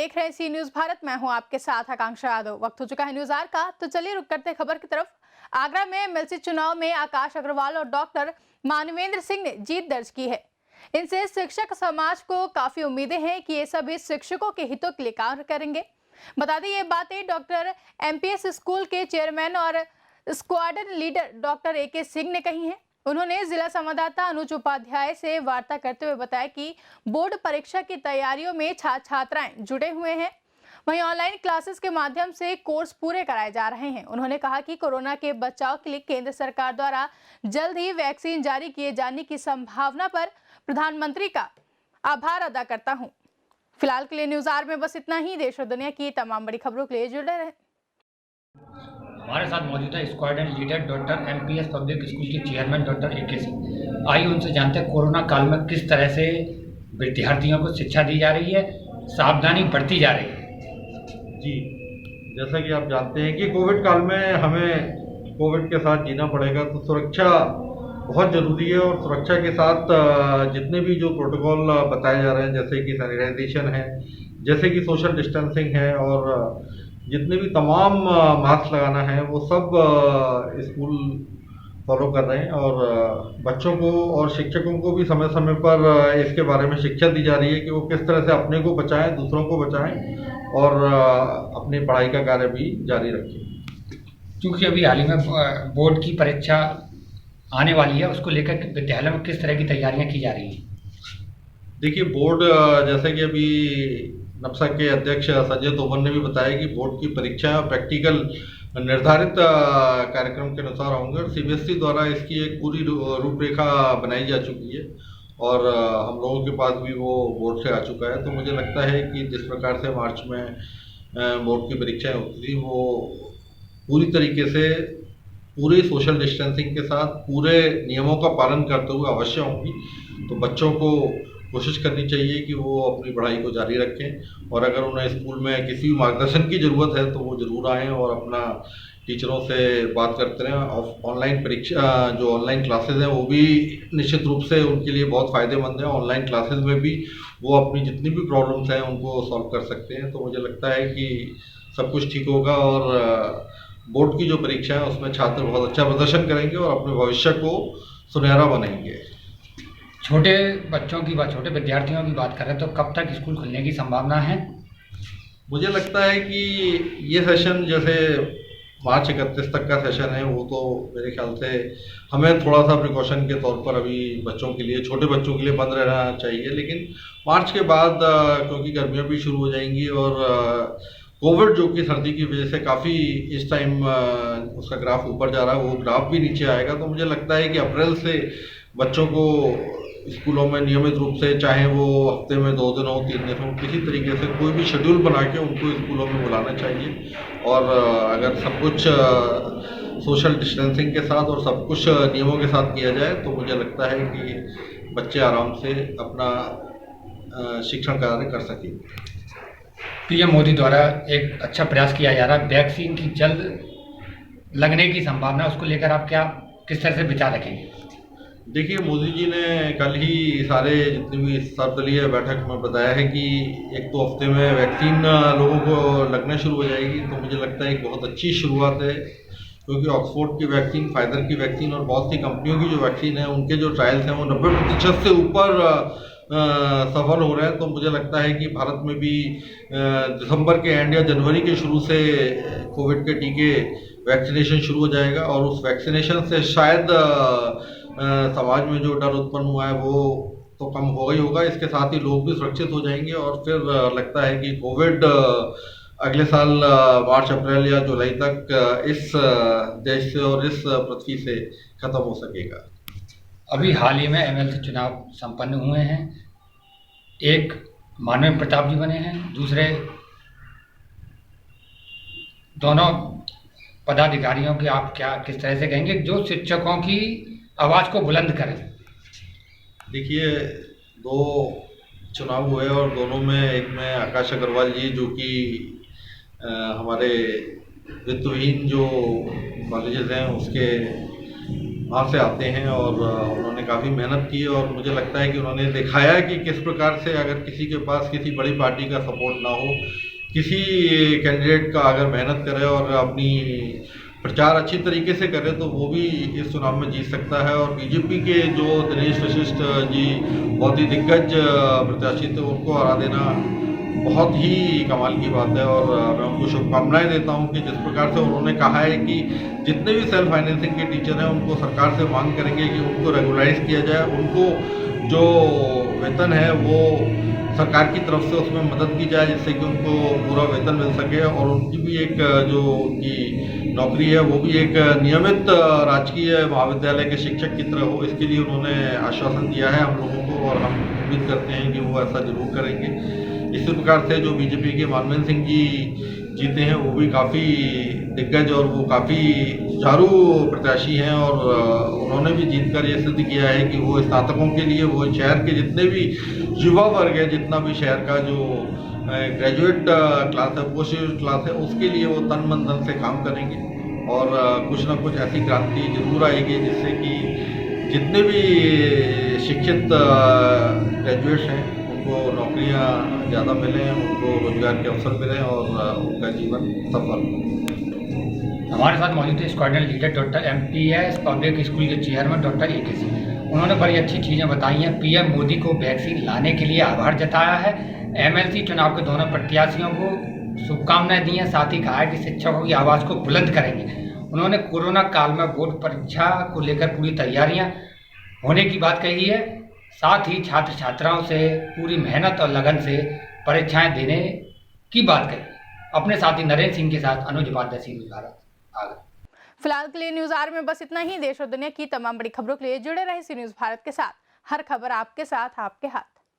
देख रहे हैं सी न्यूज भारत। मैं हूं आपके साथ आकांक्षा यादव। वक्त हो चुका है न्यूज आर का, तो चलिए रुक करते खबर की तरफ। आगरा में एमएलसी चुनाव में आकाश अग्रवाल और डॉक्टर मानवेंद्र सिंह ने जीत दर्ज की है। इनसे शिक्षक समाज को काफी उम्मीदें हैं कि ये सभी शिक्षकों के हितों के लिए कार्य करेंगे। बता दें ये बातें डॉक्टर एमपीएस स्कूल के चेयरमैन और squadron leader doctor AK Singh ने कही हैं। उन्होंने जिला संवाददाता अनुज उपाध्याय से वार्ता करते हुए बताया कि बोर्ड परीक्षा की तैयारियों में छात्र छात्राएं जुड़े हुए हैं। वहीं ऑनलाइन क्लासेस के माध्यम से कोर्स पूरे कराए जा रहे हैं। उन्होंने कहा कि कोरोना के बचाव के लिए केंद्र सरकार द्वारा जल्द ही वैक्सीन जारी किए जाने की संभावना पर प्रधानमंत्री का आभार अदा करता हूं। फिलहाल के लिए न्यूज आर में बस इतना ही। देश और दुनिया की तमाम बड़ी खबरों के लिए जुड़े रहें। हमारे साथ मौजूद है squadron leader doctor MPS public school के चेयरमैन डॉक्टर AK सिंह। आइए उनसे जानते हैं कोरोना काल में किस तरह से विद्यार्थियों को शिक्षा दी जा रही है, सावधानी बरती जा रही है। जी, जैसा कि आप जानते हैं कि कोविड काल में हमें कोविड के साथ जीना पड़ेगा, तो सुरक्षा बहुत ज़रूरी है। और सुरक्षा के साथ जितने भी जो प्रोटोकॉल बताए जा रहे हैं, जैसे कि सैनिटाइजेशन है, जैसे कि सोशल डिस्टेंसिंग है, और जितने भी तमाम मास्क लगाना है, वो सब स्कूल फॉलो कर रहे हैं। और बच्चों को और शिक्षकों को भी समय समय पर इसके बारे में शिक्षा दी जा रही है कि वो किस तरह से अपने को बचाएं, दूसरों को बचाएं, और अपनी पढ़ाई का कार्य भी जारी रखें। क्योंकि अभी हाल ही में बोर्ड की परीक्षा आने वाली है, उसको लेकर विद्यालय में किस तरह की तैयारियां की जा रही हैं? देखिए, बोर्ड जैसे कि अभी नपसा के अध्यक्ष संजय तोमर ने भी बताया कि बोर्ड की परीक्षा प्रैक्टिकल निर्धारित कार्यक्रम के अनुसार होंगे, और CBSE द्वारा इसकी एक पूरी रूपरेखा बनाई जा चुकी है, और हम लोगों के पास भी वो बोर्ड से आ चुका है। तो मुझे लगता है कि जिस प्रकार से मार्च में बोर्ड की परीक्षाएं होती थी, वो पूरी तरीके से पूरे सोशल डिस्टेंसिंग के साथ पूरे नियमों का पालन करते हुए अवश्य होंगी। तो बच्चों को कोशिश करनी चाहिए कि वो अपनी पढ़ाई को जारी रखें, और अगर उन्हें स्कूल में किसी भी मार्गदर्शन की ज़रूरत है तो वो ज़रूर आएँ और अपना टीचरों से बात करते रहें। ऑनलाइन परीक्षा जो ऑनलाइन क्लासेस हैं, वो भी निश्चित रूप से उनके लिए बहुत फ़ायदेमंद है। ऑनलाइन क्लासेस में भी वो अपनी जितनी भी प्रॉब्लम्स हैं उनको सॉल्व कर सकते हैं। तो मुझे लगता है कि सब कुछ ठीक होगा, और बोर्ड की जो परीक्षा है उसमें छात्र बहुत अच्छा प्रदर्शन करेंगे और अपने भविष्य को सुनहरा बनाएंगे। छोटे बच्चों की बात, छोटे विद्यार्थियों की बात करें तो कब तक स्कूल खुलने की संभावना है? मुझे लगता है कि ये सेशन जैसे मार्च 31 तक का सेशन है, वो तो मेरे ख्याल से हमें थोड़ा सा प्रिकॉशन के तौर पर अभी बच्चों के लिए, छोटे बच्चों के लिए बंद रहना चाहिए। लेकिन मार्च के बाद क्योंकि गर्मियाँ भी शुरू हो जाएंगी, और कोविड जो कि सर्दी की वजह से काफ़ी इस टाइम उसका ग्राफ ऊपर जा रहा है, वो ग्राफ भी नीचे आएगा। तो मुझे लगता है कि अप्रैल से बच्चों को स्कूलों में नियमित रूप से, चाहे वो हफ्ते में 2 दिन हो, 3 दिन हो, किसी तरीके से कोई भी शेड्यूल बना के उनको स्कूलों में बुलाना चाहिए। और अगर सब कुछ सोशल डिस्टेंसिंग के साथ और सब कुछ नियमों के साथ किया जाए, तो मुझे लगता है कि बच्चे आराम से अपना शिक्षण कार्य कर सकेंगे। PM मोदी द्वारा एक अच्छा प्रयास किया जा रहा है, वैक्सीन की जल्द लगने की संभावना, उसको लेकर आप किस तरह से विचार रखेंगे? देखिए, मोदी जी ने कल ही सारे जितनी भी सर्वदलीय बैठक में बताया है कि 1-2 हफ्ते में वैक्सीन लोगों को लगना शुरू हो जाएगी। तो मुझे लगता है एक बहुत अच्छी शुरुआत है, क्योंकि ऑक्सफोर्ड की वैक्सीन, फाइजर की वैक्सीन और बहुत सी कंपनियों की जो वैक्सीन है, उनके जो ट्रायल्स हैं वो 90% से ऊपर सफल हो रहे हैं। तो मुझे लगता है कि भारत में भी दिसंबर के एंड या जनवरी के शुरू से कोविड के टीके वैक्सीनेशन शुरू हो जाएगा, और उस वैक्सीनेशन से शायद समाज में जो डर उत्पन्न हुआ है वो तो कम होगा ही होगा। इसके साथ ही लोग भी सुरक्षित हो जाएंगे, और फिर लगता है कि कोविड अगले साल मार्च, अप्रैल या जुलाई तक इस देश से और इस पृथ्वी से खत्म हो सकेगा। अभी हाल ही में MLC चुनाव संपन्न हुए हैं। एक मानवेंद्र प्रताप जी बने हैं, दूसरे दोनों पदाधिकारियों की आप किस तरह से कहेंगे जो शिक्षकों की आवाज़ को बुलंद करें? देखिए, 2 चुनाव हुए, और दोनों में एक में आकाश अग्रवाल जी, जो कि हमारे वित्तविहीन जो कॉलेजेस हैं उसके वहाँ से आते हैं और उन्होंने काफ़ी मेहनत की और मुझे लगता है कि उन्होंने दिखाया है कि किस प्रकार से अगर किसी के पास किसी बड़ी पार्टी का सपोर्ट ना हो, किसी कैंडिडेट का अगर मेहनत करे और अपनी प्रचार अच्छी तरीके से करे तो वो भी इस चुनाव में जीत सकता है। और बीजेपी के जो दिनेश वशिष्ठ जी बहुत ही दिग्गज प्रत्याशी थे, उनको हरा देना बहुत ही कमाल की बात है और मैं उनको शुभकामनाएं देता हूं कि जिस प्रकार से उन्होंने कहा है कि जितने भी सेल्फ फाइनेंसिंग के टीचर हैं उनको सरकार से मांग करेंगे कि उनको रेगुलराइज किया जाए, उनको जो वेतन है वो सरकार की तरफ से उसमें मदद की जाए जिससे कि उनको पूरा वेतन मिल सके और उनकी भी एक जो उनकी नौकरी है वो भी एक नियमित राजकीय महाविद्यालय के शिक्षक की तरह हो, इसके लिए उन्होंने आश्वासन दिया है हम लोगों को और हम उम्मीद करते हैं कि वो ऐसा जरूर करेंगे। इसी प्रकार से जो बीजेपी के मानवेंद्र सिंह जी जीते हैं वो भी काफ़ी दिग्गज और वो काफ़ी सुचारू प्रत्याशी हैं और उन्होंने भी जीतकर ये सिद्ध किया है कि वो स्नातकों के लिए वो शहर के जितने भी युवा वर्ग है, जितना भी शहर का जो ग्रेजुएट क्लास है, पोस्ट ग्रेजुएट क्लास है, उसके लिए वो तन मन धन से काम करेंगे और कुछ ना कुछ ऐसी क्रांति जरूर आएगी जिससे कि जितने भी शिक्षित ग्रेजुएट्स हैं उनको नौकरियां ज़्यादा मिलें, उनको रोजगार के अवसर मिलें और उनका जीवन सफल हो। हमारे साथ मौजूद है squadron leader doctor MPS public school के चेयरमैन डॉक्टर एके सिंह। उन्होंने बड़ी अच्छी चीज़ें बताई हैं। पीएम मोदी को वैक्सीन लाने के लिए आभार जताया है। एमएलसी चुनाव के दोनों प्रत्याशियों को शुभकामनाएं दी हैं। साथ ही कहा है कि शिक्षकों की आवाज़ को बुलंद करेंगे। उन्होंने कोरोना काल में बोर्ड परीक्षा को लेकर पूरी तैयारियां होने की बात कही है। साथ ही छात्र छात्राओं से पूरी मेहनत और लगन से परीक्षाएं देने की बात कही। अपने साथी नरेंद्र सिंह के साथ अनुज उपाध्याय, न्यूज़ भारत आगरा। फिलहाल के लिए न्यूज़ आवर में बस इतना ही। देश और दुनिया की तमाम बड़ी खबरों के लिए जुड़े रहे न्यूज़ भारत के साथ। हर खबर आपके साथ, आपके हाथ।